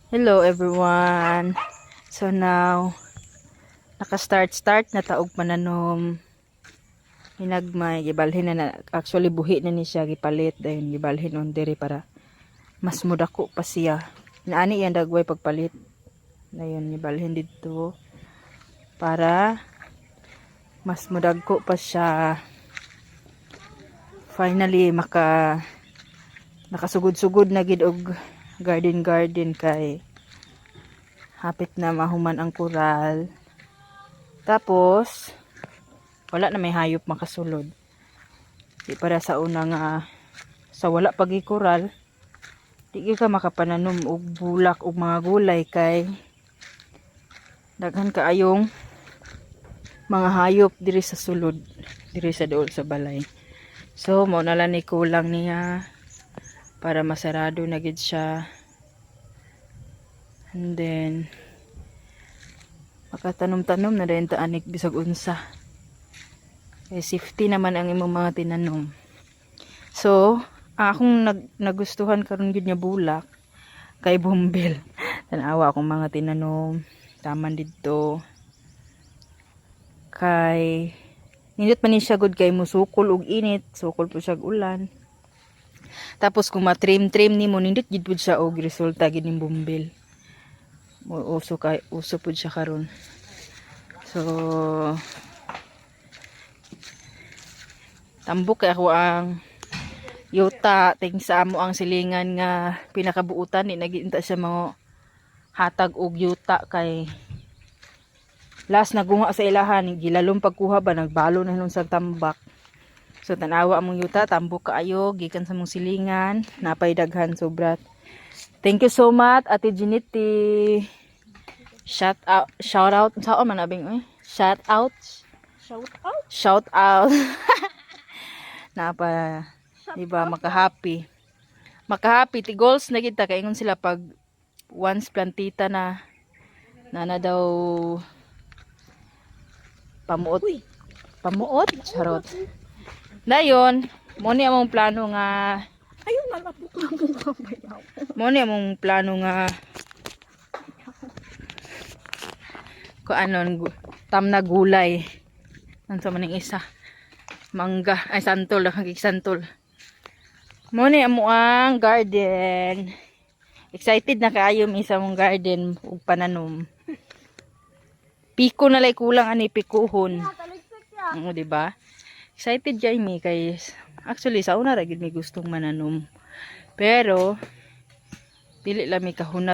Hello everyone. So now naka-start na taog pananom. Hinagmay gibalhin na actually buhi na ni siya gipalit dayon gibalhin on diri para mas mudako pa siya. Naani yan dagway pagpalit. Dayon gibalhin dito para mas mudagko pa siya. Finally nakasugod-sugod na gid og garden kay hapit na mahuman ang kural. Tapos wala na may hayop makasulod. Di para sa una nga sa wala pagi kural, di ka makapananom og bulak og mga gulay kay daghan kaayong mga hayop diri sa sulod, diri sa dool sa balay. So mao na lang ni kulang niya para masarado na gid siya. And then makatanom-tanom na rin taanik bisag unsa. Kay safety naman ang imong mga tinanom. So, akong nagustuhan karon gid nga bulak kay bumbil. Tanawa akong mga tinanom, taman didto. Kay nindot man ni siya gud kay musukol og init, sukol po siya og ulan. Tapos kung matrim nimo nindot gid pud siya og resulta gid ning bumbil. Uso pud siya karon. So tambok kay ako ang yuta ting sa amo ang silingan nga pinakabuutan ni naginta siya mga hatag og yuta kay last nagunga sa ilahan gilalom pagkuha ba nagbalo na nun sa tambak. So tanawa among yuta tambok kaayo gikan sa mong silingan napay daghan sobra. Thank you so much Ate Ginity. Shout out sa man abing shout out napa diba makahappy ti goals na kita kay ingon sila pag once plantita na daw pamuot charot dayon mo ni among plano nga ayun nalapok lang mo kabayaw. Mo ni among plano nga tam na gulay. Nansa man ning isa? Mangga, ay santol, hangig santol. Mo ni amo ang garden. Excited na kaayo mi sa mong garden ug pananom. Piko na lay kulang ani pikuhon. Oo, di ba? Excited jay mi kay actually sa una ra gid mi gustong mananom. Pero dili lang mi kahuna